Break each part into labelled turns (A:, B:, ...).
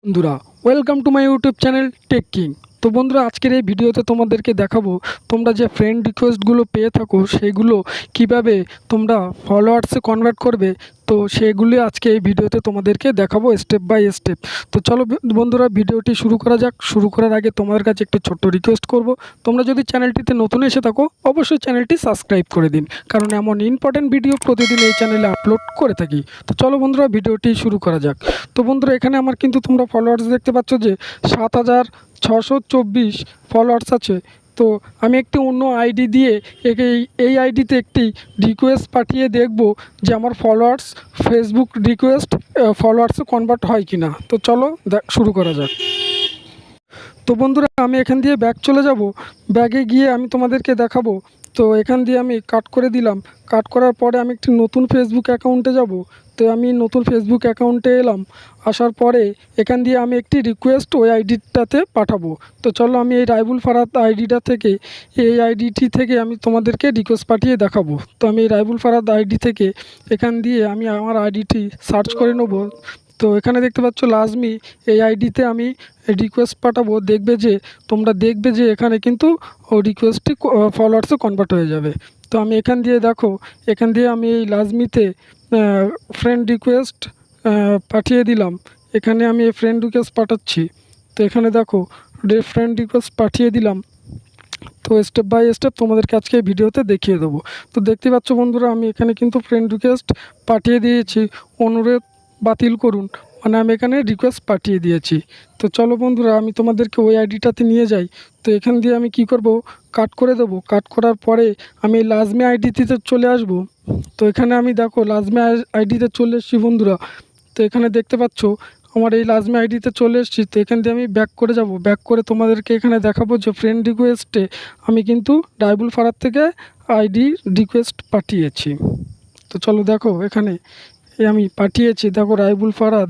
A: বন্ধুরা, welcome to my YouTube channel Tech King. তো বন্ধুরা, আজকের এই ভিডিওতে তোমাদেরকে দেখাবো তোমরা যে ফ্রেন্ড রিকোয়েস্টগুলো পেয়ে থাকো সেগুলো কিভাবে তোমরা ফলোয়ার্সে কনভার্ট করবে। তো সেগুলি আজকে এই ভিডিওতে তোমাদেরকে দেখাবো স্টেপ বাই স্টেপ। তো চলো বন্ধুরা, ভিডিওটি শুরু করা যাক। শুরু করার আগে তোমাদের কাছে একটি ছোট্ট রিকোয়েস্ট করব, তোমরা যদি চ্যানেলটিতে নতুন এসে থাকো অবশ্যই চ্যানেলটি সাবস্ক্রাইব করে দিন, কারণ এমন ইম্পর্টেন্ট ভিডিও প্রতিদিন এই চ্যানেলে আপলোড করে থাকি। তো চলো বন্ধুরা, ভিডিওটি শুরু করা যাক। তো বন্ধুরা, এখানে আমার কিন্তু তোমরা ফলোয়ার্স দেখতে পাচ্ছ যে 7624 ফলোয়ার্স আছে। তো আমি একটি অন্য আইডি দিয়ে এই আইডিতে একটি রিকোয়েস্ট পাঠিয়ে দেখব যে আমার ফলোয়ার্স ফেসবুক রিকোয়েস্ট ফলোয়ার্সে কনভার্ট হয় কি না। তো চলো শুরু করা যাক। তো বন্ধুরা, আমি এখান দিয়ে ব্যাক চলে যাব। ব্যাগে গিয়ে আমি তোমাদেরকে দেখাবো। তো এখান দিয়ে আমি কাট করে দিলাম। কাট করার পরে আমি একটি নতুন ফেসবুক অ্যাকাউন্টে যাব। তো আমি নতুন ফেসবুক অ্যাকাউন্টে এলাম। আসার পরে এখান দিয়ে আমি একটি রিকোয়েস্ট ওই আইডিটাতে পাঠাবো। তো চলো আমি এই রাইবুল ফারাদ আইডিটা থেকে এই আইডিটি থেকে আমি তোমাদেরকে রিকোয়েস্ট পাঠিয়ে দেখাবো। তো আমি এই রাইবুল ফারাদ আইডি থেকে এখান দিয়ে আমি আমার আইডিটি সার্চ করে নেব। তো এখানে দেখতে পাচ্ছ লাজমি, এই আইডিতে আমি রিকোয়েস্ট পাঠাবো। তোমরা দেখবে যে এখানে কিন্তু রিকোয়েস্টটি ফলোয়ার্সে কনভার্ট হয়ে যাবে। তো আমি এখান দিয়ে আমি এই লাজমিতে ফ্রেন্ড রিকোয়েস্ট পাঠিয়ে দিলাম। এখানে আমি এই ফ্রেন্ড রিকোয়েস্ট পাঠাচ্ছি। তো এখানে দেখো ফ্রেন্ড রিকোয়েস্ট পাঠিয়ে দিলাম। তো স্টেপ বাই স্টেপ তোমাদেরকে আজকে এই ভিডিওতে দেখিয়ে দেবো। তো দেখতে পাচ্ছ বন্ধুরা, আমি এখানে কিন্তু ফ্রেন্ড রিকোয়েস্ট পাঠিয়ে দিয়েছি। অনুরোধ বাতিল করুন, মানে আমি এখানে রিকোয়েস্ট পাঠিয়ে দিয়েছি। তো চলো বন্ধুরা, আমি তোমাদেরকে ওই আইডিটাতে নিয়ে যাই। তো এখান দিয়ে আমি কি করব, কাট করে দেবো। কাট করার পরে আমি লাজমি আইডিতে চলে আসব। তো এখানে আমি দেখো লাজমি আইডিতে চলে এসেছি বন্ধুরা। তো এখানে দেখতে পাচ্ছ আমার এই লাজমি আইডিতে চলে এসেছি। তো এখান দিয়ে আমি ব্যাক করে যাব। ব্যাক করে তোমাদেরকে এখানে দেখাবো যে ফ্রেন্ড রিকোয়েস্টে আমি কিন্তু রাইবুল ফারাদ থেকে আইডি রিকোয়েস্ট পাঠিয়েছি। তো চলো দেখো, এখানে আমি পাঠিয়েছি, দেখো রাইবুল ফারাদ।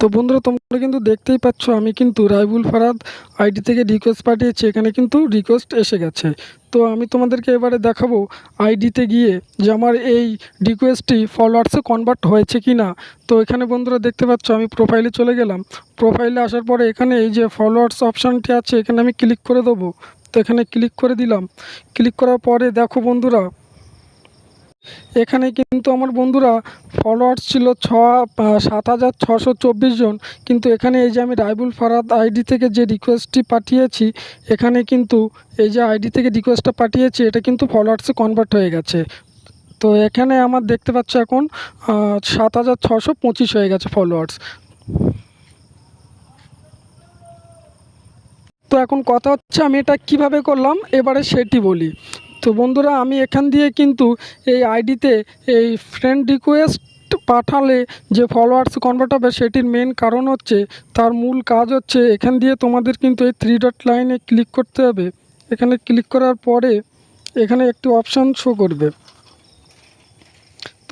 A: তো বন্ধুরা, তোমরা কিন্তু দেখতেই পাচ্ছ আমি কিন্তু রাইবুল ফারাদ আইডি থেকে রিকোয়েস্ট পাঠিয়েছি। এখানে কিন্তু রিকোয়েস্ট এসে গেছে। তো আমি তোমাদেরকে এবারে দেখাবো আইডিতে গিয়ে যে আমার এই রিকোয়েস্টটি ফলোয়ার্সে কনভার্ট হয়েছে কি না। তো এখানে বন্ধুরা দেখতে পাচ্ছ আমি প্রোফাইলে চলে গেলাম। প্রোফাইলে আসার পরে এখানে এই যে ফলোয়ার্স অপশানটি আছে, এখানে আমি ক্লিক করে দেবো। তো এখানে ক্লিক করে দিলাম। ক্লিক করার পরে দেখো বন্ধুরা, এখানে কিন্তু আমার বন্ধুরা ফলোয়ার্স ছিল 7624 জন। কিন্তু এখানে এই যে আমি রাইবুল ফারাদ আইডি থেকে যে রিকোয়েস্টটি পাঠিয়েছি, এখানে কিন্তু এই যে আইডি থেকে রিকোয়েস্টটা পাঠিয়েছি এটা কিন্তু ফলোয়ার্সে কনভার্ট হয়ে গেছে। তো এখানে আমার দেখতে পাচ্ছ এখন 7625 হয়ে গেছে ফলোয়ার্স। তো এখন কথা হচ্ছে আমি এটা কিভাবে করলাম এবারে সেটি বলি। তো বন্ধুরা, আমি এখান দিয়ে কিন্তু এই আইডিতে এই ফ্রেন্ড রিকোয়েস্ট পাঠালে যে ফলোয়ার্স কনভার্ট হবে সেটির মেন কারণ হচ্ছে, তার মূল কাজ হচ্ছে এখান দিয়ে তোমাদের কিন্তু এই 3 ডট লাইনে ক্লিক করতে হবে। এখানে ক্লিক করার পরে এখানে একটি অপশান শো করবে।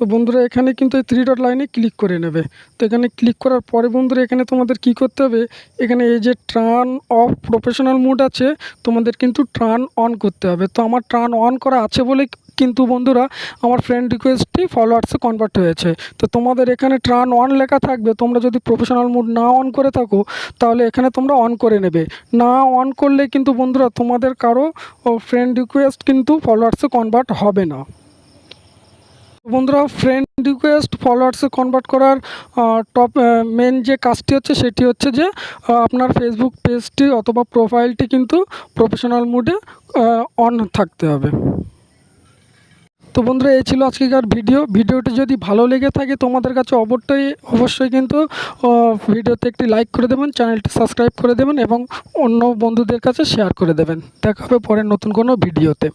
A: তো বন্ধুরা, এখানে কিন্তু এই 3 ডট লাইনে ক্লিক করে নেবে। তো এখানে ক্লিক করার পরে বন্ধুরা এখানে তোমাদের কি করতে হবে, এখানে এই যে টার্ন অফ প্রফেশনাল মোড আছে, তোমাদের কিন্তু টার্ন অন করতে হবে। তো আমার টার্ন অন করা আছে বলে কিন্তু বন্ধুরা আমার ফ্রেন্ড রিকোয়েস্টটি ফলোয়ার্সে কনভার্ট হয়েছে। তো তোমাদের এখানে টার্ন অন লেখা থাকবে। তোমরা যদি প্রফেশনাল মোড না অন করে থাকো তাহলে এখানে তোমরা অন করে নেবে। না অন করলে কিন্তু বন্ধুরা তোমাদের কারো ফ্রেন্ড রিকোয়েস্ট কিন্তু ফলোয়ার্সে কনভার্ট হবে না। বন্ধুরা, ফ্রেন্ড রিকোয়েস্ট ফলোয়ার্সে কনভার্ট করার মেন যে কাজটি হচ্ছে সেটি হচ্ছে যে আপনার ফেসবুক পেজটি অথবা প্রোফাইলটি কিন্তু প্রফেশনাল মোডে অন থাকতে হবে। তো বন্ধুরা, এই ছিল আজকেকার ভিডিওটি যদি ভালো লেগে থাকে তোমাদের কাছে অবশ্যই কিন্তু ভিডিওতে একটি লাইক করে দেবেন, চ্যানেলটি সাবস্ক্রাইব করে দেবেন এবং অন্য বন্ধুদের কাছে শেয়ার করে দেবেন। দেখা হবে পরে নতুন কোনো ভিডিওতে।